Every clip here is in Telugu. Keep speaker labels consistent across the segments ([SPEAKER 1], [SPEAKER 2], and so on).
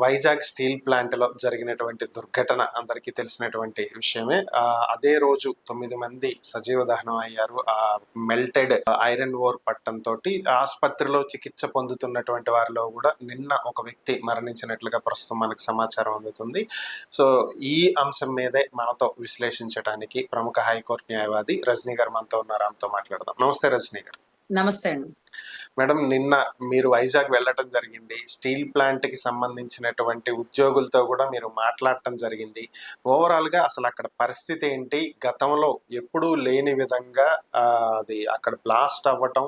[SPEAKER 1] వైజాగ్ స్టీల్ ప్లాంట్ లో జరిగినటువంటి దుర్ఘటన అందరికీ తెలిసినటువంటి విషయమే. అదే రోజు 9 మంది సజీవ దహనం అయ్యారు. ఆ మెల్టెడ్ ఐరన్ ఓర్ పట్టంతో ఆసుపత్రిలో చికిత్స పొందుతున్నటువంటి వారిలో కూడా నిన్న ఒక వ్యక్తి మరణించినట్లుగా ప్రస్తుతం మనకు సమాచారం అందుతుంది. సో ఈ అంశం మీదే మనతో విశ్లేషించడానికి ప్రముఖ హైకోర్టు న్యాయవాది రజనీ గారు మనతో ఉన్నారు. ఆమెతో మాట్లాడదాం. నమస్తే రజనీ గారు.
[SPEAKER 2] నమస్తే అండి
[SPEAKER 1] మేడం, నిన్న మీరు వైజాగ్ వెళ్ళటం జరిగింది. స్టీల్ ప్లాంట్ కి సంబంధించినటువంటి ఉద్యోగులతో కూడా మీరు మాట్లాడటం జరిగింది. ఓవరాల్ గా అసలు అక్కడ పరిస్థితి ఏంటి? గతంలో ఎప్పుడూ లేని విధంగా అది అక్కడ బ్లాస్ట్ అవ్వటం,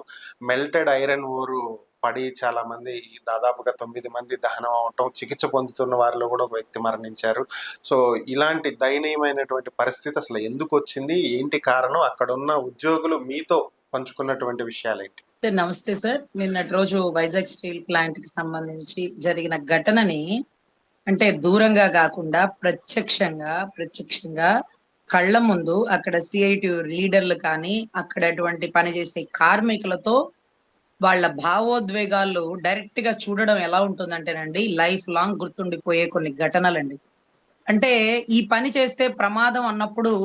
[SPEAKER 1] మెల్టెడ్ ఐరన్ ఓరు పడి చాలా మంది, దాదాపుగా 9 మంది దహనం అవటం, చికిత్స పొందుతున్న వారిలో కూడా ఒక వ్యక్తి మరణించారు. సో ఇలాంటి దయనీయమైనటువంటి పరిస్థితి అసలు ఎందుకు వచ్చింది, ఏంటి కారణం, అక్కడ ఉన్న ఉద్యోగులు మీతో పంచుకున్నటువంటి విషయాలు ఏంటి?
[SPEAKER 2] నమస్తే సార్. నిన్నటి రోజు వైజాగ్ స్టీల్ ప్లాంట్ కి సంబంధించి జరిగిన ఘటనని అంటే దూరంగా కాకుండా ప్రత్యక్షంగా కళ్ళ ముందు అక్కడ సిఐటి లీడర్లు కానీ అక్కడ అటువంటి పనిచేసే కార్మికులతో వాళ్ళ భావోద్వేగాలు డైరెక్ట్ గా చూడడం ఎలా ఉంటుందంటేనండి, లైఫ్ లాంగ్ గుర్తుండిపోయే కొన్ని ఘటనలండి. అంటే ఈ పని చేస్తే ప్రమాదం అన్నప్పుడు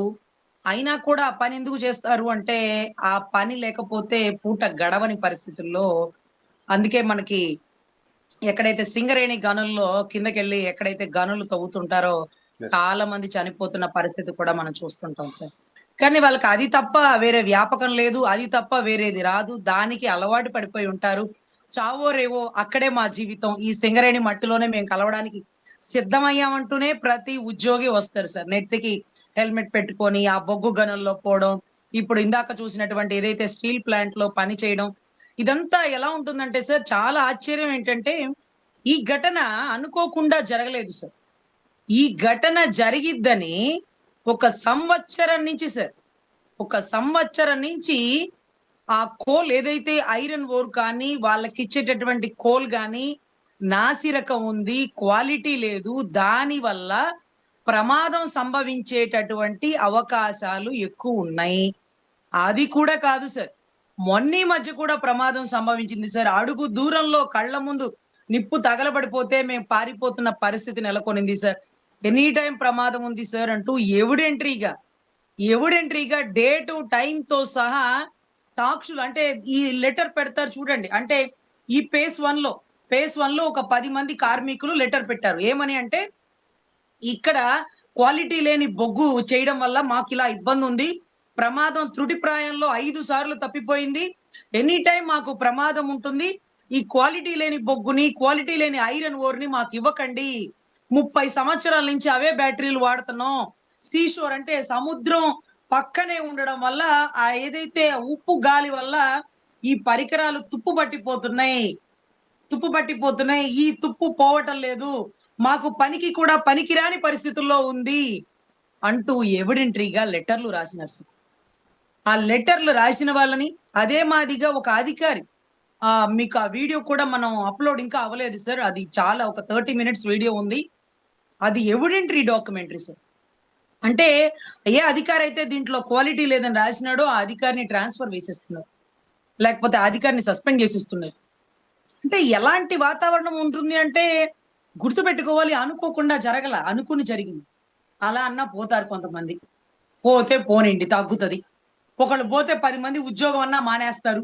[SPEAKER 2] అయినా కూడా ఆ పని ఎందుకు చేస్తారు అంటే, ఆ పని లేకపోతే పూట గడవని పరిస్థితుల్లో, అందుకే మనకి ఎక్కడైతే సింగరేణి గనుల్లో కిందకెళ్ళి ఎక్కడైతే గనులు తవ్వుతుంటారో చాలా మంది చనిపోతున్న పరిస్థితి కూడా మనం చూస్తుంటాం సార్. కానీ వాళ్ళకి అది తప్ప వేరే వ్యాపకం లేదు, అది తప్ప వేరేది రాదు, దానికి అలవాటు పడిపోయి ఉంటారు. చావో రేవో అక్కడే మా జీవితం, ఈ సింగరేణి మట్టిలోనే మేము కలవడానికి సిద్ధమయ్యామంటూనే ప్రతి ఉద్యోగి వస్తారు సార్. నెత్తికి హెల్మెట్ పెట్టుకొని ఆ బొగ్గు గనుల్లో పోవడం, ఇప్పుడు ఇందాక చూసినటువంటి ఏదైతే స్టీల్ ప్లాంట్ లో పని చేయడం, ఇదంతా ఎలా ఉంటుందంటే సార్, చాలా ఆశ్చర్యం ఏంటంటే ఈ ఘటన అనుకోకుండా జరగలేదు సార్. ఈ ఘటన జరిగిద్దని ఒక సంవత్సరం నుంచి సార్, ఒక సంవత్సరం నుంచి ఆ కోల్ ఏదైతే ఐరన్ ఓర్ కానీ వాళ్ళకి ఇచ్చేటటువంటి కోల్ కానీ నాసిరకం ఉంది, క్వాలిటీ లేదు, దాని వల్ల ప్రమాదం సంభవించేటటువంటి అవకాశాలు ఎక్కువ ఉన్నాయి. అది కూడా కాదు సార్, మొన్నీ మధ్య కూడా ప్రమాదం సంభవించింది సార్. అడుగు దూరంలో కళ్ళ ముందు నిప్పు తగలబడిపోతే మేము పారిపోతున్న పరిస్థితి నెలకొనింది సార్. ఎనీ టైం ప్రమాదం ఉంది సార్ అంటూ ఎవిడెంట్రీగా డేటు టైంతో సహా సాక్షులు, అంటే ఈ లెటర్ పెడతారు చూడండి. అంటే ఈ పేస్ వన్ లో ఒక 10 మంది కార్మికులు లెటర్ పెట్టారు. ఏమని అంటే, ఇక్కడ క్వాలిటీ లేని బొగ్గు చేయడం వల్ల మాకు ఇలా ఇబ్బంది ఉంది, ప్రమాదం త్రుటిప్రాయంలో 5 సార్లు తప్పిపోయింది, ఎనీ టైం మాకు ప్రమాదం ఉంటుంది, ఈ క్వాలిటీ లేని బొగ్గుని, క్వాలిటీ లేని ఐరన్ ఓర్ ని మాకు ఇవ్వకండి, 30 సంవత్సరాల నుంచి అవే బ్యాటరీలు వాడుతున్నాం, సీషోర్ అంటే సముద్రం పక్కనే ఉండడం వల్ల ఆ ఏదైతే ఉప్పు గాలి వల్ల ఈ పరికరాలు తుప్పు పట్టిపోతున్నాయి, ఈ తుప్పు పోవటం లేదు, మాకు పనికి కూడా పనికిరాని పరిస్థితుల్లో ఉంది అంటూ ఎవిడెంట్రీగా లెటర్లు రాసినారు సార్. ఆ లెటర్లు రాసిన వాళ్ళని అదే మాదిగా ఒక అధికారి, మీకు ఆ వీడియో కూడా మనం అప్లోడ్ ఇంకా అవ్వలేదు సార్, అది చాలా ఒక 30 minutes వీడియో ఉంది, అది ఎవిడెంటరీ డాక్యుమెంటరీ సార్. అంటే ఏ అధికారి అయితే దీంట్లో క్వాలిటీ లేదని రాసినాడో ఆ అధికారిని ట్రాన్స్ఫర్ వేసేస్తున్నారు, లేకపోతే అధికారిని సస్పెండ్ చేసిస్తున్నారు. అంటే ఎలాంటి వాతావరణం ఉంటుంది అంటే, గుర్తుపెట్టుకోవాలి, అనుకోకుండా అనుకుని జరిగింది. అలా అన్నా పోతారు కొంతమంది, పోతే పోనిండి తగ్గుతుంది. ఒకళ్ళు పోతే 10 మంది ఉద్యోగం అన్నా మానేస్తారు,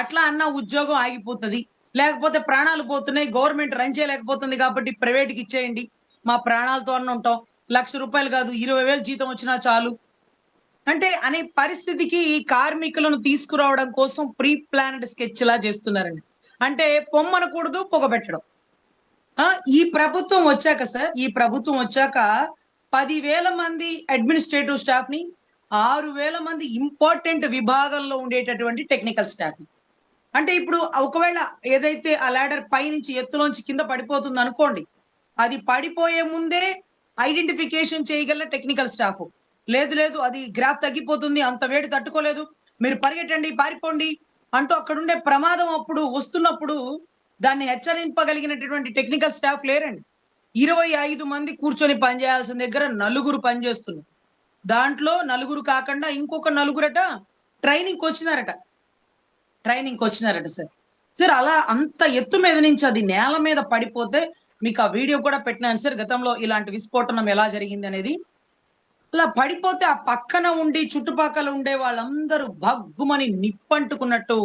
[SPEAKER 2] అట్లా అన్నా ఉద్యోగం ఆగిపోతుంది. లేకపోతే ప్రాణాలు పోతున్నాయి, గవర్నమెంట్ రన్ చేయలేకపోతుంది కాబట్టి ప్రైవేట్కి ఇచ్చేయండి, మా ప్రాణాలతో అన్న ఉంటాం, ₹1,00,000 కాదు 20,000 జీతం వచ్చినా చాలు అంటే అనే పరిస్థితికి కార్మికులను తీసుకురావడం కోసం ప్రీ ప్లాన్డ్ స్కెచ్ లా చేస్తున్నారండి. అంటే పొమ్మనకూడదు, పొగబెట్టడం. ఈ ప్రభుత్వం వచ్చాక సార్, ఈ ప్రభుత్వం వచ్చాక 10,000 మంది అడ్మినిస్ట్రేటివ్ స్టాఫ్ ని, 6,000 మంది ఇంపార్టెంట్ విభాగంలో ఉండేటటువంటి టెక్నికల్ స్టాఫ్ ని, అంటే ఇప్పుడు ఒకవేళ ఏదైతే ఆ లాడర్ పై నుంచి ఎత్తులోంచి కింద పడిపోతుంది అనుకోండి, అది పడిపోయే ముందే ఐడెంటిఫికేషన్ చేయగల టెక్నికల్ స్టాఫ్, లేదు అది గ్రాఫ్ తగ్గిపోతుంది, అంత వేడి తట్టుకోలేదు, మీరు పరిగెట్టండి, పారిపోండి అంటూ అక్కడుండే ప్రమాదం అప్పుడు వస్తున్నప్పుడు దాన్ని హెచ్చరింపగలిగినటువంటి టెక్నికల్ స్టాఫ్ లేరండి. 25 మంది కూర్చొని పనిచేయాల్సిన దగ్గర 4 పనిచేస్తున్నారు. దాంట్లో 4 కాకుండా ఇంకొక 4 ట్రైనింగ్ వచ్చినారట సార్. అలా అంత ఎత్తు మీద నుంచి అది నేల మీద పడిపోతే మీకు ఆ వీడియో కూడా పెట్టినాను సార్, గతంలో ఇలాంటి విస్ఫోటనం ఎలా జరిగింది అనేది. అలా పడిపోతే ఆ పక్కన ఉండి చుట్టుపక్కల ఉండే వాళ్ళందరూ భగ్గుమని నిప్పంటుకున్నట్టు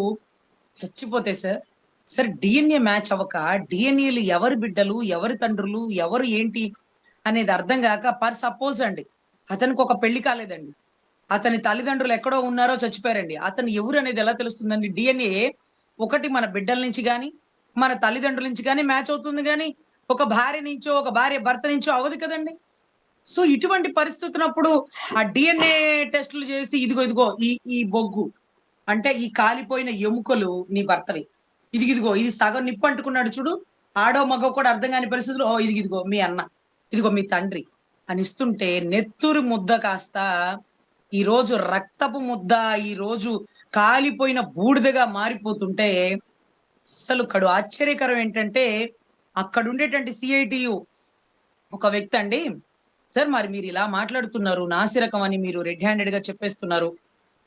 [SPEAKER 2] చచ్చిపోతే సార్, సార్ డిఎన్ఏ మ్యాచ్ అవ్వక, డిఎన్ఏలు ఎవరి బిడ్డలు, ఎవరి తండ్రులు, ఎవరు ఏంటి అనేది అర్థం కాక, పర్ సపోజ్ అండి, అతనికి ఒక పెళ్లి కాలేదండి, అతని తల్లిదండ్రులు ఎక్కడో ఉన్నారో చచ్చిపోయారండి, అతను ఎవరు అనేది ఎలా తెలుస్తుందండి? డిఎన్ఏ ఒకటి మన బిడ్డల నుంచి కానీ, మన తల్లిదండ్రుల నుంచి కానీ మ్యాచ్ అవుతుంది కానీ, ఒక భార్య నుంచో, ఒక భార్య భర్త నుంచో అవ్వదు కదండి. సో ఇటువంటి పరిస్థితున్నప్పుడు ఆ డిఎన్ఏ టెస్టులు చేసి, ఇదిగో ఇదిగో ఈ ఈ బొగ్గు అంటే ఈ కాలిపోయిన ఎముకలు నీ భర్తవి, ఇదిగో ఇది సగం నిప్పు అంటుకున్నాడు చూడు, ఆడో మగో కూడా అర్థం కాని పరిస్థితుల్లో, ఓ ఇదిగో మీ అన్న, ఇదిగో మీ తండ్రి అని ఇస్తుంటే, నెత్తురు ముద్ద కాస్త ఈ రోజు రక్తపు ముద్ద, ఈ రోజు కాలిపోయిన బూడిదగా మారిపోతుంటే, అసలు కడు ఆశ్చర్యకరం ఏంటంటే, అక్కడ ఉండేటువంటి సిఐటియు ఒక వ్యక్తి అండి, సార్ మరి మీరు ఇలా మాట్లాడుతున్నారు, నాసిరకం అని మీరు రెడ్ హ్యాండెడ్ గా చెప్పేస్తున్నారు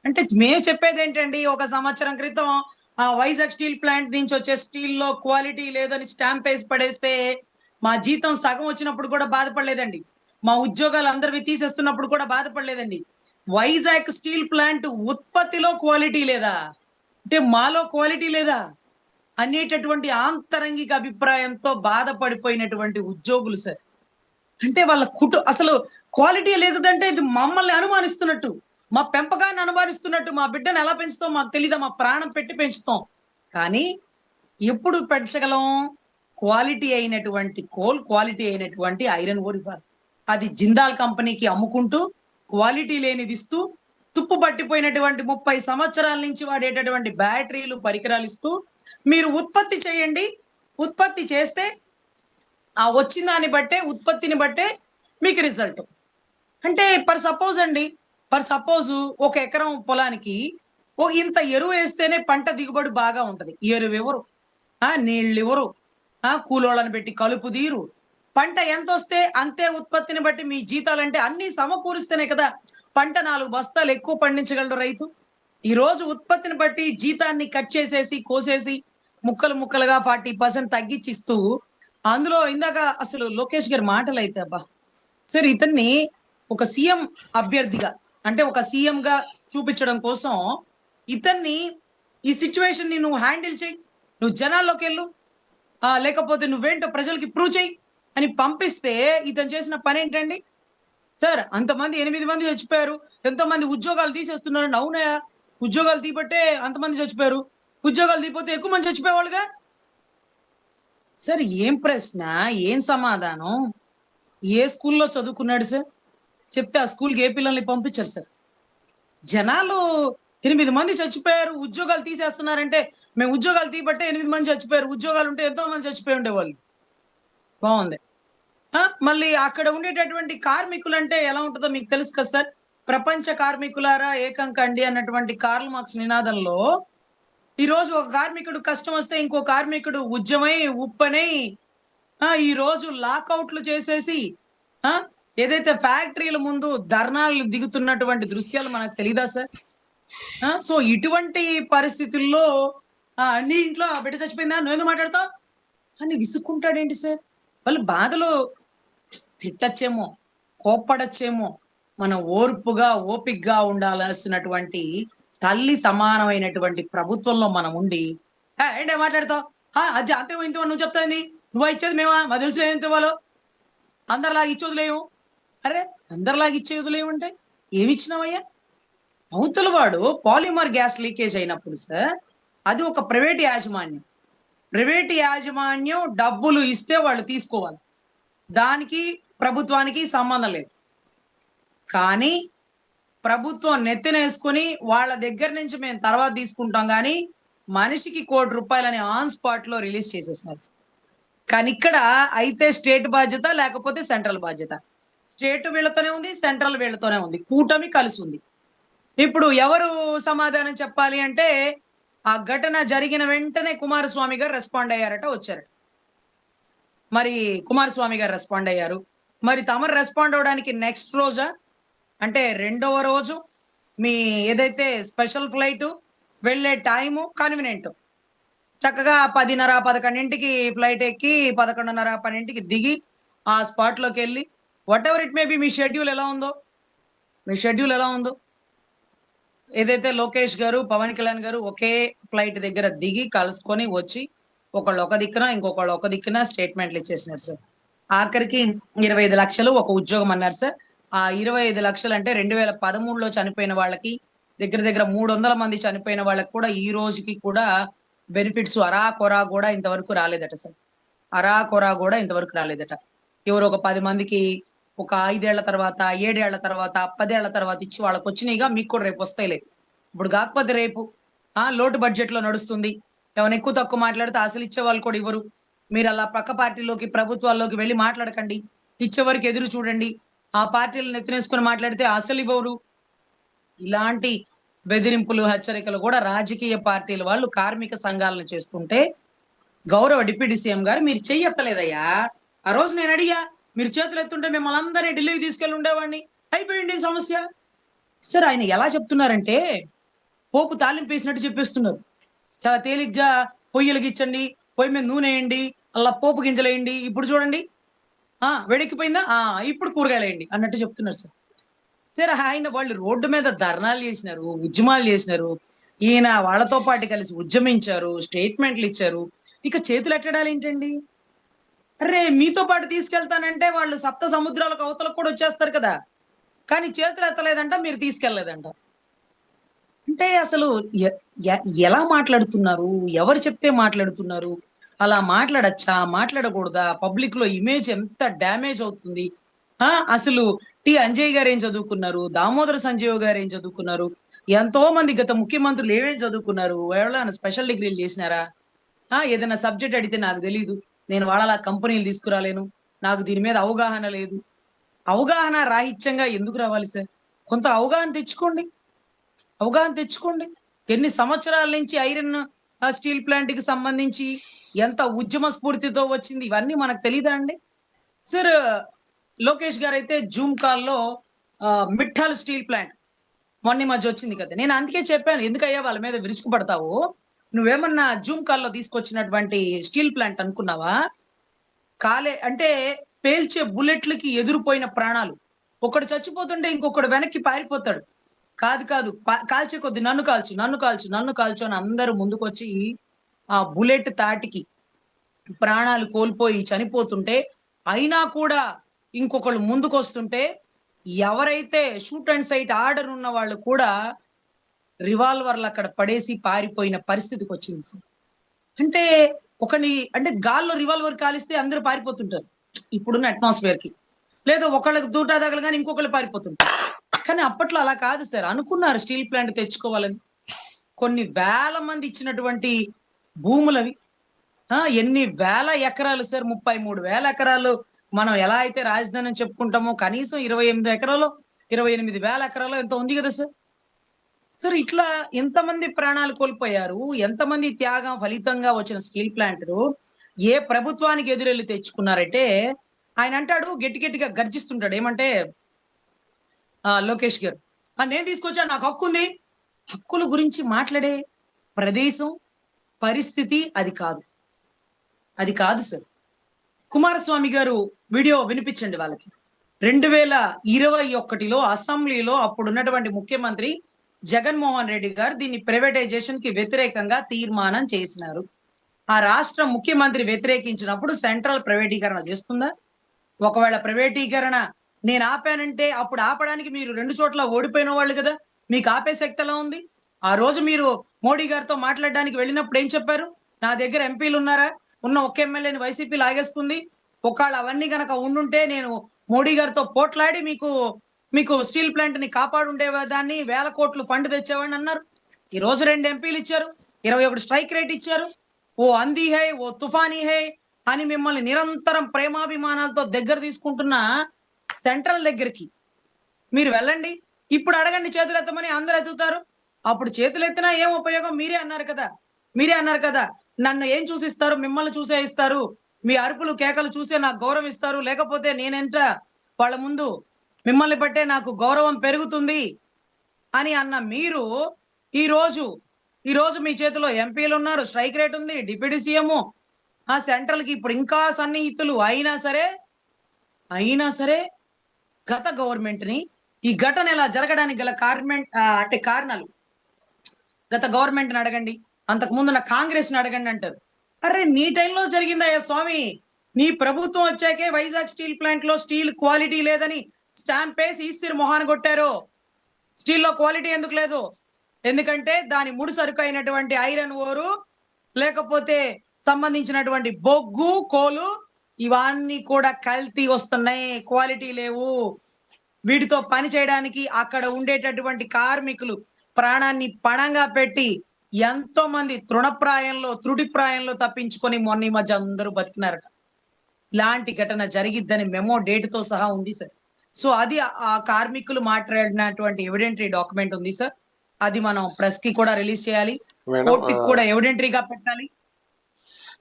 [SPEAKER 2] అంటే, మేము చెప్పేది ఏంటండి, ఒక సంవత్సరం క్రితం ఆ వైజాగ్ స్టీల్ ప్లాంట్ నుంచి వచ్చే స్టీల్ లో క్వాలిటీ లేదని స్టాంప్ వేసి పడేస్తే, మా జీతం సగం వచ్చినప్పుడు కూడా బాధపడలేదండి, మా ఉద్యోగాలు అందరివి తీసేస్తున్నప్పుడు కూడా బాధపడలేదండి. వైజాగ్ స్టీల్ ప్లాంట్ ఉత్పత్తిలో క్వాలిటీ లేదా అంటే, మాలో క్వాలిటీ లేదా అనేటటువంటి ఆంతరంగిక అభిప్రాయంతో బాధపడిపోయినటువంటి ఉద్యోగులు సార్. అంటే వాళ్ళ అసలు క్వాలిటీ లేదంటే ఇది మమ్మల్ని అనుమానిస్తున్నట్టు, మా పెంపకాన్ని అనుమానిస్తున్నట్టు, మా బిడ్డను ఎలా పెంచుతాం మాకు తెలీదా, మా ప్రాణం పెట్టి పెంచుతాం, కానీ ఎప్పుడు పెంచగలం? క్వాలిటీ అయినటువంటి కోల్, క్వాలిటీ అయినటువంటి ఐరన్ ఓర్ ఇవ్వాలి. అది జిందాల్ కంపెనీకి అమ్ముకుంటూ క్వాలిటీ లేనిది ఇస్తూ, తుప్పు పట్టిపోయినటువంటి 30 సంవత్సరాల నుంచి వాడేటటువంటి బ్యాటరీలు, పరికరాలు ఇస్తూ, మీరు ఉత్పత్తి చేయండి, ఉత్పత్తి చేస్తే ఆ వచ్చిన దాన్ని బట్టే, ఉత్పత్తిని బట్టే మీకు రిజల్ట్. అంటే పర్ సపోజ్ అండి, పర్ సపోజ్ ఒక ఎకరం పొలానికి ఓ ఇంత ఎరువు వేస్తేనే పంట దిగుబడి బాగా ఉంటది. ఎరువు ఎవరు, నీళ్ళు ఎవరు, కూలోళ్ళని పెట్టి కలుపు తీరు, పంట ఎంత వస్తే అంతే ఉత్పత్తిని బట్టి మీ జీతాలంటే అన్ని సమకూరుస్తేనే కదా పంట 4 బస్తాలు ఎక్కువ పండించగలడు రైతు. ఈ రోజు ఉత్పత్తిని బట్టి జీతాన్ని కట్ చేసేసి, కోసేసి, ముక్కలు ముక్కలుగా 40% తగ్గించిస్తూ, అందులో ఇందాక అసలు లోకేష్ గారి మాటలు అయితే అబ్బా సార్, ఇతన్ని ఒక సీఎం అభ్యర్థిగా, అంటే ఒక సీఎం గా చూపించడం కోసం ఇతన్ని, ఈ సిచ్యువేషన్ ని నువ్వు హ్యాండిల్ చేయి, నువ్వు జనాల్లోకి వెళ్ళు, లేకపోతే నువ్వేంటో ప్రజలకి ప్రూవ్ చేయి అని పంపిస్తే, ఇతను చేసిన పని ఏంటండి సార్? అంతమంది 8 మంది చచ్చిపోయారు, ఎంతో మంది ఉద్యోగాలు తీసేస్తున్నారండి. అవునయా, ఉద్యోగాలు తీపట్టే అంతమంది చచ్చిపోయారు, ఉద్యోగాలు తీపోతే ఎక్కువ మంది చచ్చిపోయేవాళ్ళుగా. సార్ ఏం ప్రశ్న, ఏం సమాధానం? ఏ స్కూల్లో చదువుకున్నాడు సార్? చెప్తే ఆ స్కూల్కి ఏ పిల్లల్ని పంపించారు సార్? జనాలు 8 మంది చచ్చిపోయారు, ఉద్యోగాలు తీసేస్తున్నారంటే, మేము ఉద్యోగాలు తీయబట్టే 8 మంది చచ్చిపోయారు, ఉద్యోగాలు ఉంటే ఎంతో మంది చచ్చిపోయి ఉండేవాళ్ళు. బాగుంది. మళ్ళీ అక్కడ ఉండేటటువంటి కార్మికులు అంటే ఎలా ఉంటుందో మీకు తెలుసు కదా సార్. ప్రపంచ కార్మికులారా ఏకం కండి అన్నటువంటి కార్ల్ మార్క్స్ నినాదంలో, ఈ రోజు ఒక కార్మికుడు కష్టం వస్తే ఇంకో కార్మికుడు ఉద్యమై, ఉప్పనై, ఈ రోజు లాకౌట్లు చేసేసి, ఏదైతే ఫ్యాక్టరీల ముందు ధర్నాలు దిగుతున్నటువంటి దృశ్యాలు మనకు తెలీదా సార్? సో ఇటువంటి పరిస్థితుల్లో నీ ఇంట్లో బిడ్డ చచ్చిపోయిందా, నువ్వు ఎందుకు మాట్లాడతావు అని విసుక్కుంటాడేంటి సార్? వాళ్ళు బాధలో తిట్టచ్చేమో, కోప్పడచ్చేమో, మనం ఓర్పుగా, ఓపికగా ఉండాల్సినటువంటి తల్లి సమానమైనటువంటి ప్రభుత్వంలో మనం ఉండి, ఏంటే మాట్లాడతావు, అది అంతే ఇంత నువ్వు చెప్తాంది, నువ్వు ఇచ్చేది మేమా, మా తెలుసు ఎంత ఇవ్వాలో, అందరిలాగా ఇచ్చి వదిలేవు. అరే అందరిలాగా ఇచ్చే వదిలేమంటే ఏమి ఇచ్చినావయ్యా? అవతల వాడు పాలిమర్ గ్యాస్ లీకేజ్ అయినప్పుడు సార్, అది ఒక ప్రైవేట్ యాజమాన్యం, ప్రైవేట్ యాజమాన్యం డబ్బులు ఇస్తే వాళ్ళు తీసుకోవాలి, దానికి ప్రభుత్వానికి సంబంధం లేదు. కానీ ప్రభుత్వం నెత్తినేసుకుని వాళ్ళ దగ్గర నుంచి మేము తర్వాత తీసుకుంటాం కానీ మనిషికి ₹1 కోటి ఆన్ స్పాట్ లో రిలీజ్ చేసేసినారు. కానీ ఇక్కడ అయితే స్టేట్ బాధ్యత, లేకపోతే సెంట్రల్ బాధ్యత. స్టేట్ వీళ్ళతోనే ఉంది, సెంట్రల్ వీళ్ళతోనే ఉంది, కూటమి కలిసి ఉంది. ఇప్పుడు ఎవరు సమాధానం చెప్పాలి అంటే, ఆ ఘటన జరిగిన వెంటనే కుమారస్వామి గారు రెస్పాండ్ అయ్యారట, వచ్చారట. మరి కుమారస్వామి గారు రెస్పాండ్ అయ్యారు, మరి తమరు రెస్పాండ్ అవడానికి నెక్స్ట్ రోజా అంటే 2వ రోజు మీ ఏదైతే స్పెషల్ ఫ్లైట్ వెళ్ళే టైము కన్వీనియంట్, చక్కగా 10:30, 11కి ఫ్లైట్ ఎక్కి 11:30, 12కి దిగి ఆ స్పాట్ లోకి వెళ్ళి what ever it may be, me schedule ఎలా ఉందో, మీ షెడ్యూల్ ఎలా ఉందో, ఏదైతే లోకేష్ గారు పవన్ కళ్యాణ్ గారు ఒకే ఫ్లైట్ దగ్గర దిగి కలుసుకొని వచ్చి ఒకళ్ళు ఒక దిక్కున ఇంకొకళ్ళు ఒక దిక్కున స్టేట్మెంట్లు ఇచ్చేసినారు సార్. ఆఖరికి 25 లక్షలు ఒక ఉద్యోగం అన్నారు సార్. ఆ 25 లక్షలు అంటే 2013లో చనిపోయిన వాళ్ళకి దగ్గర దగ్గర 300 మంది చనిపోయిన వాళ్ళకి కూడా ఈ రోజుకి కూడా బెనిఫిట్స్ అరా కొరా కూడా ఇంతవరకు రాలేదట సార్. అరా కొరా కూడా ఇంతవరకు రాలేదట. ఎవరు ఒక 10 మందికి ఒక 5 ఏళ్ల తర్వాత, 7 ఏళ్ల తర్వాత, 10 ఏళ్ల తర్వాత ఇచ్చి వాళ్ళకి వచ్చినాయిగా, మీకు కూడా రేపు వస్తాయిలే. ఇప్పుడు కాకపోతే రేపు లోటు బడ్జెట్ లో నడుస్తుంది. ఏమైనా ఎక్కువ తక్కువ మాట్లాడితే అసలు ఇచ్చే వాళ్ళు కూడా ఇవ్వరు. మీరు అలా పక్క పార్టీలోకి ప్రభుత్వాల్లోకి వెళ్ళి మాట్లాడకండి. ఇచ్చేవరకు ఎదురు చూడండి. ఆ పార్టీలను ఎత్తినేసుకొని మాట్లాడితే అసలు ఇవ్వరు. ఇలాంటి బెదిరింపులు, హెచ్చరికలు కూడా రాజకీయ పార్టీల వాళ్ళు కార్మిక సంఘాలను చేస్తుంటే గౌరవ డిప్యూటీ సీఎం గారు మీరు చెయ్యెత్తలేదయ్యా. ఆ రోజు నేను అడిగా, మీరు చేతులు ఎత్తుంటే మిమ్మల్ని అందరినీ ఢిల్లీకి తీసుకెళ్ళి ఉండేవాడిని, అయిపోయింది ఈ సమస్య. సార్ ఆయన ఎలా చెప్తున్నారంటే పోపు తాలింపు వేసినట్టు చెప్పేస్తున్నారు. చాలా తేలిగ్గా పొయ్యి వెలిగించండి, పొయ్యి మీద నూనె వేయండి, అలా పోపు గింజలు వేయండి, ఇప్పుడు చూడండి వేడెక్కిపోయిందా, ఇప్పుడు కూరగాయలు వేయండి అన్నట్టు చెప్తున్నారు సార్. సరే ఆయన వాళ్ళు రోడ్డు మీద ధర్నాలు చేసినారు, ఉద్యమాలు చేసినారు, ఈయన వాళ్ళతో పాటు కలిసి ఉద్యమించారు, స్టేట్మెంట్లు ఇచ్చారు. ఇక చేతులు ఎట్టడాలు ఏంటండి? అరే మీతో పాటు తీసుకెళ్తానంటే వాళ్ళు సప్త సముద్రాలకు అవతలకు కూడా వచ్చేస్తారు కదా, కానీ చేతులు ఎత్తలేదంట, మీరు తీసుకెళ్లేదంట. అంటే అసలు ఎలా మాట్లాడుతున్నారు? ఎవరు చెప్తే మాట్లాడుతున్నారు? అలా మాట్లాడచ్చా? మాట్లాడకూడదా? పబ్లిక్ లో ఇమేజ్ ఎంత డ్యామేజ్ అవుతుంది. అసలు అంజయ్ గారు ఏం చదువుకున్నారు? దామోదర సంజీవ్ గారు ఏం చదువుకున్నారు? ఎంతో మంది గత ముఖ్యమంత్రులు ఏమేం చదువుకున్నారు? ఎవరైనా స్పెషల్ డిగ్రీలు చేసినారా? ఏదైనా సబ్జెక్ట్ అడిగితే నాకు తెలీదు, నేను వాళ్ళలా కంపెనీలు తీసుకురాలేను, నాకు దీని మీద అవగాహన లేదు. అవగాహన రాహిత్యంగా ఎందుకు రావాలి సార్? కొంత అవగాహన తెచ్చుకోండి. అవగాహన తెచ్చుకోండి. ఎన్ని సంవత్సరాల నుంచి ఐరన్ స్టీల్ ప్లాంట్ కి సంబంధించి ఎంత ఉద్యమ స్ఫూర్తితో వచ్చింది, ఇవన్నీ మనకు తెలీదా అండి? సార్ లోకేష్ గారు అయితే జూమ్ కాల్లో మిఠాల్ స్టీల్ ప్లాంట్ మొన్న ఈ మధ్య వచ్చింది కదా, నేను అందుకే చెప్పాను, ఎందుకయ్యా వాళ్ళ మీద విరుచుకుపడతావు? నువ్వేమన్నా జూమ్ కాల్లో తీసుకొచ్చినటువంటి స్టీల్ ప్లాంట్ అనుకున్నావా? అంటే పేల్చే బుల్లెట్లకి ఎదురుపోయిన ప్రాణాలు. ఒకడు చచ్చిపోతుంటే ఇంకొకడు వెనక్కి పారిపోతాడు. కాదు కాదు కాల్చే కొద్ది నన్ను కాల్చు, నన్ను కాల్చు, నన్ను కాల్చు అని అందరూ ముందుకొచ్చి ఆ బుల్లెట్ తాటికి ప్రాణాలు కోల్పోయి చనిపోతుంటే, అయినా కూడా ఇంకొకళ్ళు ముందుకొస్తుంటే, ఎవరైతే షూట్ అండ్ సైట్ ఆర్డర్ ఉన్న వాళ్ళు కూడా రివాల్వర్లు అక్కడ పడేసి పారిపోయిన పరిస్థితికి వచ్చింది సార్. అంటే అంటే గాల్లో రివాల్వర్ కాలిస్తే అందరూ పారిపోతుంటారు ఇప్పుడున్న అట్మాస్ఫియర్ కి. లేదా ఒకళ్ళకి దూటా తగలగానే ఇంకొకళ్ళు పారిపోతుంటారు. కానీ అప్పట్లో అలా కాదు సార్. అనుకున్నారు స్టీల్ ప్లాంట్ తెచ్చుకోవాలని. కొన్ని వేల మంది ఇచ్చినటువంటి భూములవి. ఎన్ని వేల ఎకరాలు సార్, 33,000 ఎకరాలు. మనం ఎలా అయితే రాజధాని అని చెప్పుకుంటామో కనీసం 28 ఎకరాలు, 28,000 ఎకరాలు ఎంత ఉంది కదా సార్. సార్ ఇట్లా ఎంతమంది ప్రాణాలు కోల్పోయారు, ఎంతమంది త్యాగం ఫలితంగా వచ్చిన స్టీల్ ప్లాంట్ ఏ ప్రభుత్వానికి ఎదురెళ్ళి తెచ్చుకున్నారంటే, ఆయన అంటాడు గట్టి గట్టిగా గర్జిస్తుంటాడు, ఏమంటే లోకేష్ గారు, నేను తీసుకొచ్చా, నాకు హక్కు ఉంది. హక్కుల గురించి మాట్లాడే ప్రదేశం, పరిస్థితి అది కాదు. అది కాదు సార్. కుమారస్వామి గారు వీడియో వినిపించండి వాళ్ళకి. 2021లో అసెంబ్లీలో అప్పుడున్నటువంటి ముఖ్యమంత్రి జగన్మోహన్ రెడ్డి గారు దీన్ని ప్రైవేటైజేషన్ కి వ్యతిరేకంగా తీర్మానం చేసినారు. ఆ రాష్ట్ర ముఖ్యమంత్రి వ్యతిరేకించినప్పుడు సెంట్రల్ ప్రైవేటీకరణ చేస్తుందా? ఒకవేళ ప్రైవేటీకరణ నేను ఆపానంటే అప్పుడు ఆపడానికి మీరు 2 చోట్ల ఓడిపోయిన వాళ్ళు కదా, మీకు ఆపే శక్తి ఎలా ఉంది? ఆ రోజు మీరు మోడీ గారితో మాట్లాడడానికి వెళ్ళినప్పుడు ఏం చెప్పారు? నా దగ్గర ఎంపీలు ఉన్నారా, ఉన్న ఒక్క ఎమ్మెల్యేని వైసీపీ లాగేస్తుంది, ఒకవేళ అవన్నీ గనక ఉండుంటే నేను మోడీ గారితో పోట్లాడి మీకు స్టీల్ ప్లాంట్ ని కాపాడుండేదాన్ని, 1000 కోట్లు ఫండ్ తెచ్చేవాడిని అన్నారు. ఈ రోజు 2 ఎంపీలు ఇచ్చారు, 21 స్ట్రైక్ రేట్ ఇచ్చారు. ఓ అంది హై, ఓ తుఫానీ హై అని మిమ్మల్ని నిరంతరం ప్రేమాభిమానాలతో దగ్గర తీసుకుంటున్న సెంట్రల్ దగ్గరికి మీరు వెళ్ళండి. ఇప్పుడు అడగండి చేతులు ఎత్తమని, అందరు ఎత్తుతారు. అప్పుడు చేతులు ఎత్తినా ఏం ఉపయోగం? మీరే అన్నారు కదా, నన్ను ఏం చూసిస్తారు, మిమ్మల్ని చూసే ఇస్తారు, మీ అరుపులు కేకలు చూసే నాకు గౌరవం ఇస్తారు, లేకపోతే నేనెంత వాళ్ళ ముందు మిమ్మల్ని బట్టే నాకు గౌరవం పెరుగుతుంది అని అన్న మీరు ఈ రోజు ఈ రోజు మీ చేతిలో ఎంపీలు ఉన్నారు, స్ట్రైక్ రేట్ ఉంది, డిప్యూటీ సీఎం, ఆ సెంట్రల్ కి ఇప్పుడు ఇంకా సన్నిహితులు అయినా సరే గత గవర్నమెంట్ ని ఈ ఘటన ఇలా జరగడానికి గల కారణాలు గత గవర్నమెంట్ ని అడగండి, అంతకు ముందున్న కాంగ్రెస్ ని అడగండి అంటారు. అరే నీ టైంలో జరిగిందయ్యా స్వామి, నీ ప్రభుత్వం వచ్చాకే వైజాగ్ స్టీల్ ప్లాంట్ లో స్టీల్ క్వాలిటీ లేదని స్టాంప్ వేసి ఈసిర్ మొహాన్ని కొట్టారు. స్టీల్ లో క్వాలిటీ ఎందుకు లేదు? ఎందుకంటే దాని ముడి సరుకు అయినటువంటి ఐరన్ ఓరు, లేకపోతే సంబంధించినటువంటి బొగ్గు, కోలు, ఇవన్నీ కూడా కల్తీ వస్తున్నాయి, క్వాలిటీ లేవు. వీటితో పని చేయడానికి అక్కడ ఉండేటటువంటి కార్మికులు ప్రాణాన్ని పణంగా పెట్టి ఎంతో మంది త్రుటిప్రాయంలో తప్పించుకొని మొన్న ఈ మధ్య అందరూ బతికినారట. ఇలాంటి ఘటన జరిగిద్దని మెమో డేట్ తో సహా ఉంది సార్. సో అది ఆ కార్మికులు మాట్లాడినటువంటి ఎవిడెంటరీ డాక్యుమెంట్ ఉంది సార్. అది మనం ప్రెస్ కి కూడా రిలీజ్ చేయాలి,
[SPEAKER 1] మేడం
[SPEAKER 2] కోర్టుకి కూడా ఎవిడెంటరీగా పెట్టాలి.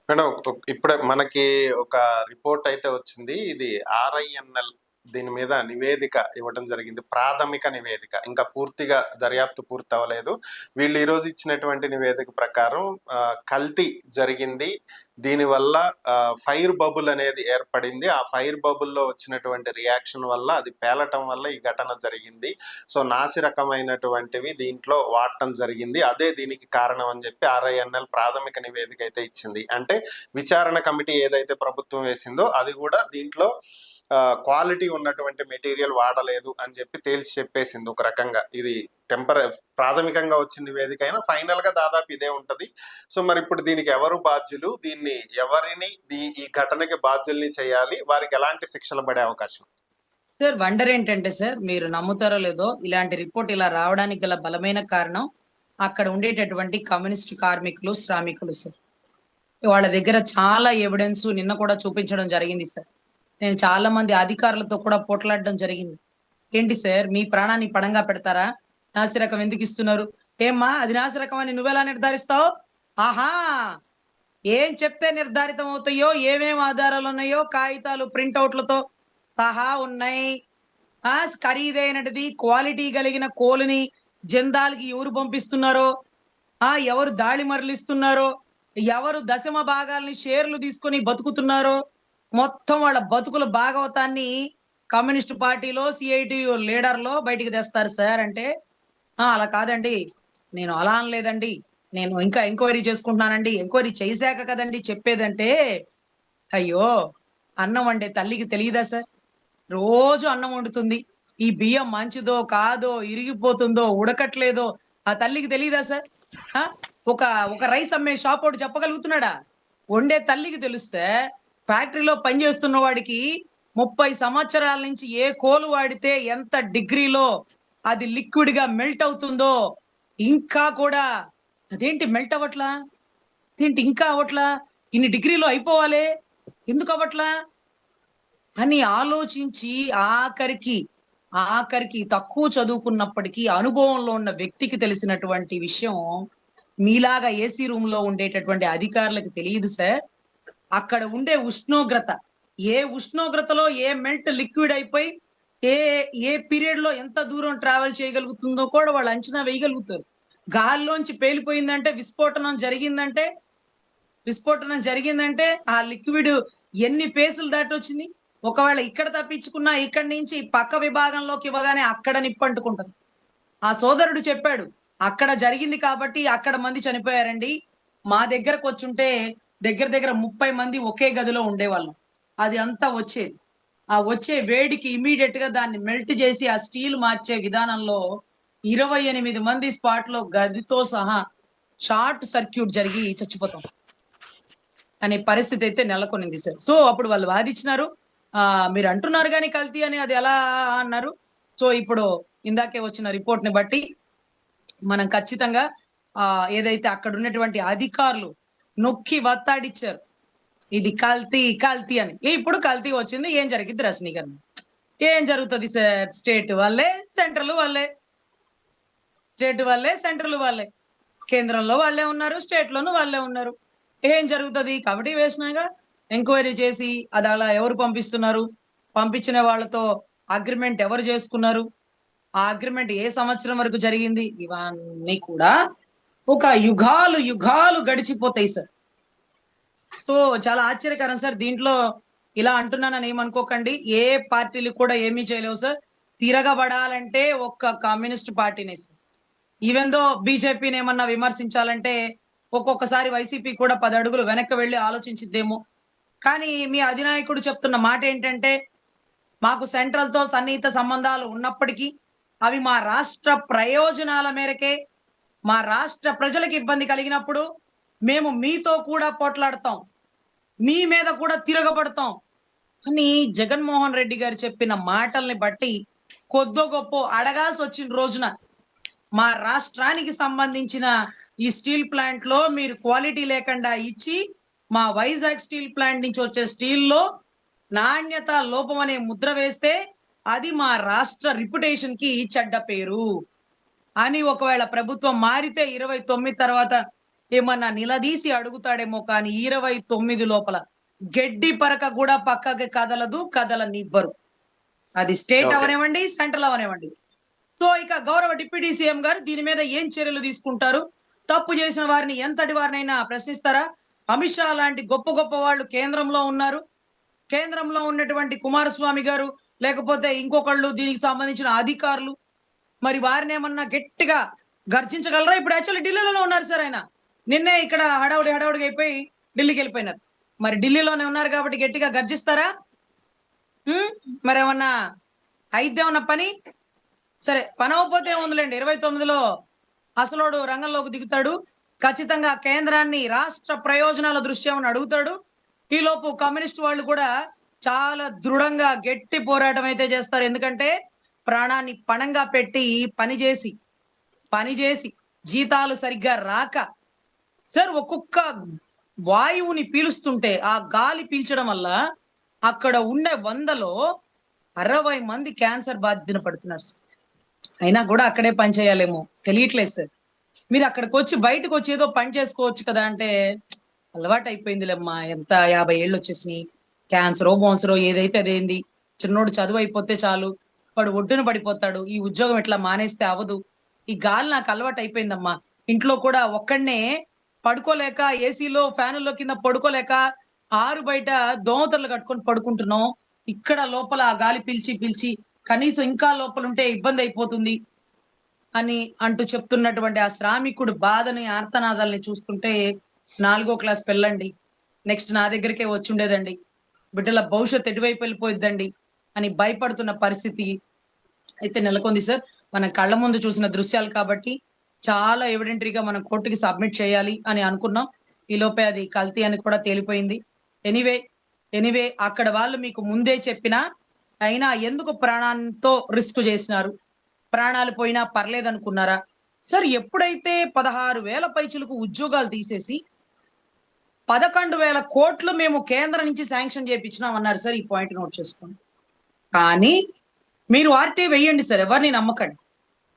[SPEAKER 1] మేడం ఇప్పుడే మనకి ఒక రిపోర్ట్ అయితే వచ్చింది, ఇది RINL దీని మీద నివేదిక ఇవ్వడం జరిగింది, ప్రాథమిక నివేదిక, ఇంకా పూర్తిగా దర్యాప్తు పూర్తి అవ్వలేదు. వీళ్ళు ఈరోజు ఇచ్చినటువంటి నివేదిక ప్రకారం కల్తీ జరిగింది, దీనివల్ల ఫైర్ బబుల్ అనేది ఏర్పడింది, ఆ ఫైర్ బబుల్లో వచ్చినటువంటి రియాక్షన్ వల్ల అది పేలటం వల్ల ఈ ఘటన జరిగింది. సో నాసి రకమైనటువంటివి దీంట్లో వాడటం జరిగింది, అదే దీనికి కారణం అని చెప్పి RINL ప్రాథమిక నివేదిక అయితే ఇచ్చింది. అంటే విచారణ కమిటీ ఏదైతే ప్రభుత్వం వేసిందో అది కూడా దీంట్లో క్వాలిటీ ఉన్నటువంటి మెటీరియల్ వాడలేదు అని చెప్పి తేల్చి చెప్పేసింది ఒక రకంగా. ఇది ప్రాథమికంగా వచ్చిన నివేదిక అయినా ఫైనల్ గా దాదాపు ఇదే ఉంటది. సో మరి ఇప్పుడు దీనికి ఎవరు బాధ్యులు, ఎవరిని ఈ ఘటనకి బాధ్యుల్ని చేయాలి, వారికి ఎలాంటి శిక్షలు పడే అవకాశం?
[SPEAKER 2] సార్ వండర్ ఏంటంటే సార్, మీరు నమ్ముతారో లేదో, ఇలాంటి రిపోర్ట్ ఇలా రావడానికి గల బలమైన కారణం అక్కడ ఉండేటటువంటి కమ్యూనిస్ట్ కార్మికులు, శ్రామికులు సార్. వాళ్ళ దగ్గర చాలా ఎవిడెన్స్ నిన్న కూడా చూపించడం జరిగింది సార్. నేను చాలా మంది అధికారులతో కూడా పోట్లాడడం జరిగింది. ఏంటి సార్, మీ ప్రాణాన్ని పణంగా పెడతారా? నాసిరకం ఎందుకు ఇస్తున్నారు? ఏమ్మా అది నాసిరకం అని నువ్వెలా నిర్ధారిస్తావు? ఆహా, ఏం చెప్తే నిర్ధారితం అవుతాయో, ఏమేమి ఆధారాలు ఉన్నాయో కాగితాలు ప్రింట్అవుట్లతో సహా ఉన్నాయి. ఖరీదైనది క్వాలిటీ కలిగిన కోలుని జందాలకి ఎవరు పంపిస్తున్నారో, ఎవరు దాడి మరలిస్తున్నారో, ఎవరు దశమ భాగాల్ని షేర్లు తీసుకొని బతుకుతున్నారో, మొత్తం వాళ్ళ బతుకుల భాగవతాన్ని కమ్యూనిస్ట్ పార్టీలో CITU లీడర్లో బయటికి తెస్తారు సార్. అంటే అలా కాదండి, నేను అలా అనలేదండి, నేను ఇంకా ఎంక్వైరీ చేసుకుంటున్నానండి, ఎంక్వైరీ చేశాక కదండి చెప్పేదంటే, అయ్యో అన్నం వండే తల్లికి తెలియదా సార్? రోజు అన్నం వండుతుంది, ఈ బియ్యం మంచిదో కాదో, ఇరిగిపోతుందో ఉడకట్లేదో ఆ తల్లికి తెలియదా సార్? ఒక రైస్ అమ్మే షాప్ ఒకటి చెప్పగలుగుతున్నాడా? వండే తల్లికి తెలుస్తే ఫ్యాక్టరీలో పనిచేస్తున్న వాడికి 30 సంవత్సరాల నుంచి ఏ కోలు వాడితే ఎంత డిగ్రీలో అది లిక్విడ్ గా మెల్ట్ అవుతుందో, ఇంకా కూడా అదేంటి మెల్ట్ అవ్వట్లా, అదేంటి ఇంకా అవ్వట్లా, ఇన్ని డిగ్రీలో అయిపోవాలి, ఎందుకు అవ్వట్లా అని ఆలోచించి ఆఖరికి తక్కువ చదువుకున్నప్పటికీ అనుభవంలో ఉన్న వ్యక్తికి తెలిసినటువంటి విషయం మీలాగా AC రూమ్ లో ఉండేటటువంటి అధికారులకు తెలియదు సార్. అక్కడ ఉండే ఉష్ణోగ్రత, ఏ ఉష్ణోగ్రతలో ఏ మెల్ట్ లిక్విడ్ అయిపోయి ఏ పీరియడ్ లో ఎంత దూరం ట్రావెల్ చేయగలుగుతుందో కూడా వాళ్ళు అంచనా వేయగలుగుతారు. గాల్లోంచి పేలిపోయిందంటే, విస్ఫోటనం జరిగిందంటే ఆ లిక్విడ్ ఎన్ని పేసులు దాటి వచ్చింది. ఒకవేళ ఇక్కడ తప్పించుకున్నా ఇక్కడి నుంచి పక్క విభాగంలోకి ఇవ్వగానే అక్కడ నిప్పంటుకుంటది. ఆ సోదరుడు చెప్పాడు, అక్కడ జరిగింది కాబట్టి అక్కడ మంది చనిపోయారండి, మా దగ్గరకు వచ్చుంటే దగ్గర 30 మంది ఒకే గదిలో ఉండేవాళ్ళం. అది అంతా వచ్చేది. ఆ వచ్చే వేడికి ఇమీడియట్ గా దాన్ని మెల్ట్ చేసి ఆ స్టీల్ మార్చే విధానంలో 28 మంది స్పాట్ లో గదితో సహా షార్ట్ సర్క్యూట్ జరిగి చచ్చిపోతాం అనే పరిస్థితి అయితే నెలకొనింది సార్. సో అప్పుడు వాళ్ళు వాదించినారు, మీరు అంటున్నారు కానీ కల్తీ అని, అది ఎలా అన్నారు. సో ఇప్పుడు ఇందాకే వచ్చిన రిపోర్ట్ ని బట్టి మనం ఖచ్చితంగా ఏదైతే అక్కడ ఉన్నటువంటి అధికారులు నొక్కి వత్తాడిచ్చారు, ఇది కల్తీ అని. ఇప్పుడు కల్తీ వచ్చింది, ఏం జరిగింది రజనీ గారు? ఏం జరుగుతుంది సార్? స్టేట్ వాళ్ళే సెంట్రల్ వాళ్ళే, కేంద్రంలో వాళ్ళే ఉన్నారు, స్టేట్ లోను వాళ్ళే ఉన్నారు. ఏం జరుగుతుంది? కమిటీ వేసినాగా ఎంక్వైరీ చేసి అది అలా ఎవరు పంపిస్తున్నారు, పంపించిన వాళ్ళతో అగ్రిమెంట్ ఎవరు చేసుకున్నారు, ఆ అగ్రిమెంట్ ఏ సంవత్సరం వరకు జరిగింది, ఇవన్నీ కూడా ఒక యుగాలు యుగాలు గడిచిపోతాయి సార్. సో చాలా ఆశ్చర్యకరం సార్. దీంట్లో ఇలా అంటున్నానని ఏమనుకోకండి. ఏ పార్టీలు కూడా ఏమీ చేయలేవు సార్. తిరగబడాలంటే ఒక్క కమ్యూనిస్ట్ పార్టీనే సార్. ఈవెన్ దో బీజేపీని ఏమన్నా విమర్శించాలంటే ఒక్కొక్కసారి వైసీపీ కూడా 10 అడుగులు వెనక్కి వెళ్లి ఆలోచించిద్దేమో. కానీ మీ అధినాయకుడు చెప్తున్న మాట ఏంటంటే, మాకు సెంట్రల్ తో సన్నిహిత సంబంధాలు ఉన్నప్పటికీ అవి మా రాష్ట్ర ప్రయోజనాల మేరకే, మా రాష్ట్ర ప్రజలకు ఇబ్బంది కలిగినప్పుడు మేము మీతో కూడా పోట్లాడతాం, మీ మీద కూడా తిరగబడతాం అని జగన్మోహన్ రెడ్డి గారు చెప్పిన మాటల్ని బట్టి కొద్దో గొప్ప అడగాల్సి వచ్చిన రోజున మా రాష్ట్రానికి సంబంధించిన ఈ స్టీల్ ప్లాంట్ లో మీరు క్వాలిటీ లేకుండా ఇచ్చి మా వైజాగ్ స్టీల్ ప్లాంట్ నుంచి వచ్చే స్టీల్ లో నాణ్యత లోపం అనే ముద్ర వేస్తే అది మా రాష్ట్ర రిప్యుటేషన్ కి చెడ్డ పేరు అని ఒకవేళ ప్రభుత్వం మారితే 29 తర్వాత ఏమన్నా నిలదీసి అడుగుతాడేమో, కానీ 29 లోపల గడ్డి పరక కూడా పక్కకి కదలనివ్వరు. అది స్టేట్
[SPEAKER 1] ఓకే.
[SPEAKER 2] అవనివ్వండి, సెంట్రల్ అవనివ్వండి. సో ఇక గౌరవ డిప్యూటీ సీఎం గారు దీని మీద ఏం చర్యలు తీసుకుంటారు? తప్పు చేసిన వారిని ఎంతటి వారినైనా ప్రశ్నిస్తారా? అమిత్ షా లాంటి గొప్ప గొప్ప వాళ్ళు కేంద్రంలో ఉన్నారు. కేంద్రంలో ఉన్నటువంటి కుమారస్వామి గారు, లేకపోతే ఇంకొకళ్ళు దీనికి సంబంధించిన అధికారులు, మరి వారిని ఏమన్నా గట్టిగా గర్జించగలరా? ఇప్పుడు యాక్చువల్లీ ఢిల్లీలో ఉన్నారు సార్ ఆయన. నిన్నే ఇక్కడ హడావుడిగా అయిపోయి ఢిల్లీకి వెళ్ళిపోయినారు. మరి ఢిల్లీలోనే ఉన్నారు కాబట్టి గట్టిగా గర్జిస్తారా? మరి ఏమన్నా అయిద్దేమన్నా పని? సరే, పని అవ్వకపోతే ఏముందిలేండి. 29లో అసలోడు రంగంలోకి దిగుతాడు. ఖచ్చితంగా కేంద్రాన్ని రాష్ట్ర ప్రయోజనాల దృష్ట్యా ఏమని అడుగుతాడు. ఈలోపు కమ్యూనిస్ట్ వాళ్ళు కూడా చాలా దృఢంగా గట్టి పోరాటం అయితే చేస్తారు. ఎందుకంటే ప్రాణాన్ని పణంగా పెట్టి పని చేసి జీతాలు సరిగ్గా రాక సార్, ఒక్కొక్క వాయువుని పీలుస్తుంటే ఆ గాలి పీల్చడం వల్ల అక్కడ ఉండే 100లో 60 మంది క్యాన్సర్ బాధితులు పడుతున్నారు సార్. అయినా కూడా అక్కడే పని చేయాలేమో తెలియట్లేదు సార్. మీరు అక్కడికి వచ్చి బయటకు వచ్చి ఏదో పని చేసుకోవచ్చు కదా అంటే, అలవాటు అయిపోయిందిలేమ్మా, ఎంత 50 ఏళ్ళు వచ్చేసినాయి, క్యాన్సరో బోన్సరో ఏదైతే అదేంది, చిన్నోడు చదువు అయిపోతే చాలు, వాడు ఒడ్డున పడిపోతాడు, ఈ ఉద్యోగం ఇట్లా మానేస్తే అవదు, ఈ గాలి నాకు అలవాటు అయిపోయిందమ్మా, ఇంట్లో కూడా ఒక్కడనే పడుకోలేక ఏసీలో ఫ్యానుల్లో కింద పడుకోలేక ఆరు బయట దోమతలు కట్టుకొని పడుకుంటున్నాం, ఇక్కడ లోపల ఆ గాలి పీల్చి కనీసం ఇంకా లోపల ఉంటే ఇబ్బంది అయిపోతుంది అని అంటూ చెప్తున్నటువంటి ఆ శ్రామికుడు బాధని, ఆర్తనాదాలని చూస్తుంటే 4వ క్లాస్ పిల్లండి, నెక్స్ట్ నా దగ్గరికే వచ్చి ఉండేదండి, బిడ్డల భవిష్యత్తు ఎటువైపు వెళ్ళిపోయిద్దండి అని భయపడుతున్న పరిస్థితి అయితే నెలకొంది సార్. మన కళ్ళ ముందు చూసిన దృశ్యాలు కాబట్టి చాలా ఎవిడెంటరీగా మనం కోర్టుకి సబ్మిట్ చేయాలి అని అనుకున్నాం. ఈ లోపే అది కల్తీ అని కూడా తేలిపోయింది. ఎనీవే అక్కడ వాళ్ళు మీకు ముందే చెప్పినా అయినా ఎందుకు ప్రాణాలతో రిస్క్ చేసినారు? ప్రాణాలు పోయినా పర్లేదనుకున్నారా? సార్, ఎప్పుడైతే 16,000 పైచులకు ఉద్యోగాలు తీసేసి 11,000 కోట్లు మేము కేంద్రం నుంచి శాంక్షన్ చేయించినాం అన్నారు సార్. ఈ పాయింట్ నోట్ చేసుకోండి. కానీ మీరు ఆర్టీ వేయండి సార్, ఎవరిని నమ్మకండి.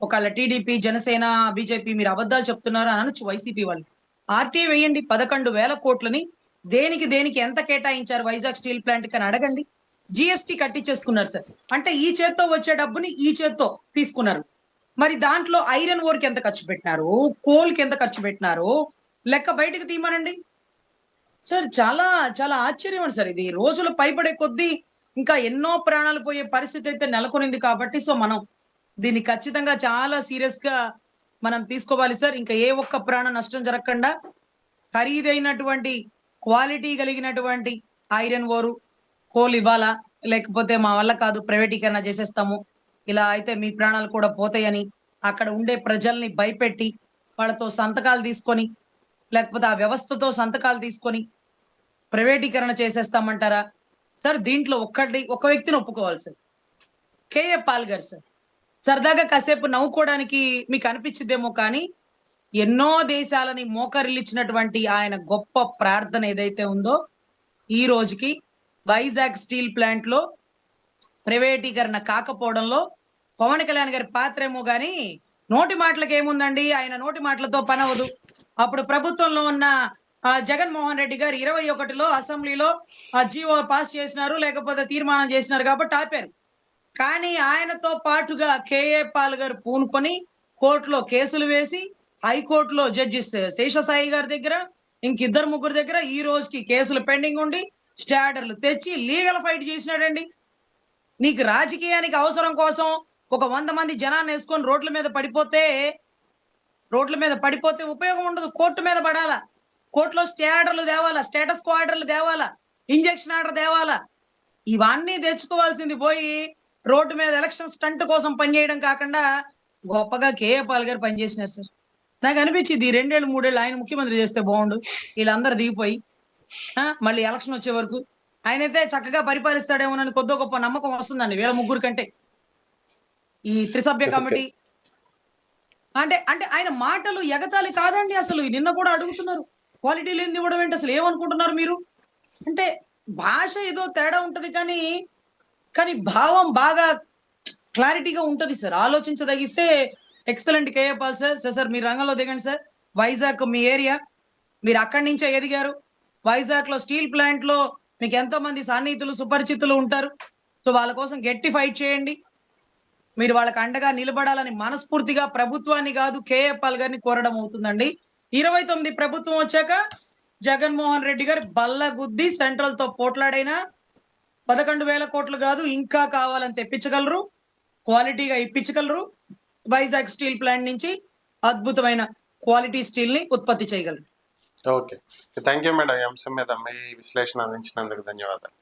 [SPEAKER 2] ఒకవేళ టీడీపీ, జనసేన, బీజేపీ మీరు అబద్ధాలు చెప్తున్నారు అని అనొచ్చు వైసీపీ వాళ్ళు. ఆర్టీ వేయండి. 11,000 కోట్లని దేనికి ఎంత కేటాయించారు వైజాగ్ స్టీల్ ప్లాంట్ అని అడగండి. జిఎస్టీ కట్టించేసుకున్నారు సార్. అంటే ఈ చేత్తో వచ్చే డబ్బుని ఈ చేత్తో తీసుకున్నారు. మరి దాంట్లో ఐరన్ ఓర్ కి ఎంత ఖర్చు పెట్టినారు, కోల్ కి ఎంత ఖర్చు పెట్టినారు, లెక్క బయటకు తీయమనండి సార్. చాలా చాలా ఆశ్చర్యం అండి సార్. ఇది రోజులు పైబడే కొద్దీ ఇంకా ఎన్నో ప్రాణాలు పోయే పరిస్థితి అయితే నెలకొనింది కాబట్టి సో మనం దీన్ని ఖచ్చితంగా చాలా సీరియస్ గా మనం తీసుకోవాలి సార్. ఇంకా ఏ ఒక్క ప్రాణ నష్టం జరగకుండా ఖరీదైనటువంటి క్వాలిటీ కలిగినటువంటి ఐరన్ ఓరు, కోల్ ఇవ్వాలా, లేకపోతే మా వల్ల కాదు ప్రైవేటీకరణ చేసేస్తాము, ఇలా అయితే మీ ప్రాణాలు కూడా పోతాయని అక్కడ ఉండే ప్రజల్ని భయపెట్టి వాళ్ళతో సంతకాలు తీసుకొని, లేకపోతే ఆ వ్యవస్థతో సంతకాలు తీసుకొని ప్రైవేటీకరణ చేసేస్తామంటారా సార్? దీంట్లో ఒక వ్యక్తిని ఒప్పుకోవాలి సార్, కేఏ పాల్ గారు సార్. సరదాగా కాసేపు నవ్వుకోవడానికి మీకు అనిపించిద్దేమో, కానీ ఎన్నో దేశాలని మోకరిల్లిచ్చినటువంటి ఆయన గొప్ప ప్రార్థన ఏదైతే ఉందో ఈ రోజుకి వైజాగ్ స్టీల్ ప్లాంట్ లో ప్రైవేటీకరణ కాకపోవడంలో పవన్ కళ్యాణ్ గారి పాత్ర ఏమో గాని నోటి మాటలకు ఏముందండి, ఆయన నోటి మాటలతో పని అవ్వదు. అప్పుడు ప్రభుత్వంలో ఉన్న జగన్మోహన్ రెడ్డి గారు 21లో అసెంబ్లీలో జీవో పాస్ చేసినారు, లేకపోతే తీర్మానం చేసినారు కాబట్టి ఆపారు. కానీ ఆయనతో పాటుగా కేఏ పాల్ గారు పూనుకొని కోర్టులో కేసులు వేసి హైకోర్టులో జడ్జి శేషసాయి గారి దగ్గర ఇంకిద్దరు ముగ్గురు దగ్గర ఈ రోజుకి కేసులు పెండింగ్ ఉండి స్టాడర్లు తెచ్చి లీగల్ ఫైట్ చేసినాడండి. నీకు రాజకీయానికి అవసరం కోసం ఒక 100 మంది జనాన్ని వేసుకొని రోడ్ల మీద పడిపోతే ఉపయోగం ఉండదు. కోర్టు మీద పడాలా, కోర్టులో స్టే ఆర్డర్లు తేవాలా, స్టేటస్ కో ఆర్డర్లు తేవాలా, ఇంజెక్షన్ ఆర్డర్ తేవాలా. ఇవన్నీ తెచ్చుకోవాల్సింది పోయి రోడ్డు మీద ఎలక్షన్ స్టంట్ కోసం పనిచేయడం కాకుండా గొప్పగా కేఏ పాల్ గారు పనిచేసినారు సార్. నాకు అనిపించింది ఈ 2 ఏళ్ళు 3 ఏళ్ళు ఆయన ముఖ్యమంత్రి చేస్తే బాగుండు, వీళ్ళందరూ దిగిపోయి మళ్ళీ ఎలక్షన్ వచ్చే వరకు ఆయనైతే చక్కగా పరిపాలిస్తాడేమోనని కొద్దో గొప్ప నమ్మకం వస్తుందండి వీళ్ళ ముగ్గురు కంటే. ఈ త్రిసభ్య కమిటీ అంటే అంటే ఆయన మాటలు ఎగతాళి కాదండి. అసలు నిన్న కూడా అడుగుతున్నారు క్వాలిటీ లేనిది ఇవ్వడం ఏంటి, అసలు ఏమనుకుంటున్నారు మీరు అంటే. భాష ఏదో తేడా ఉంటది కానీ భావం బాగా క్లారిటీగా ఉంటది సార్. ఆలోచించదగిస్తే excellent KA Paul sir. Sir మీరు రంగంలో దిగండి సార్. వైజాగ్ మీ ఏరియా, మీరు అక్కడి నుంచే ఎదిగారు. వైజాగ్ లో స్టీల్ ప్లాంట్ లో మీకు ఎంతో మంది సన్నిహితులు సుపరిచితులు ఉంటారు. సో వాళ్ళ కోసం గట్టి ఫైట్ చేయండి. మీరు వాళ్ళకి అండగా నిలబడాలని మనస్ఫూర్తిగా ప్రభుత్వాన్ని కాదు కేఏ పాల్ గారిని కోరడం అవుతుందండి. 29 ప్రభుత్వం వచ్చాక జగన్మోహన్ రెడ్డి గారు బల్లగుద్ది సెంట్రల్ తో పోట్లాడైనా 11,000 కోట్లు కాదు ఇంకా కావాలని తెప్పించగలరు, క్వాలిటీగా ఇప్పించగలరు. వైజాగ్ స్టీల్ ప్లాంట్ నుంచి అద్భుతమైన క్వాలిటీ స్టీల్ ని ఉత్పత్తి చేయగలరు.
[SPEAKER 1] Okay, thank you madam. ఈ అంశం మీద మీ విశ్లేషణ అందించినందుకు ధన్యవాదాలు.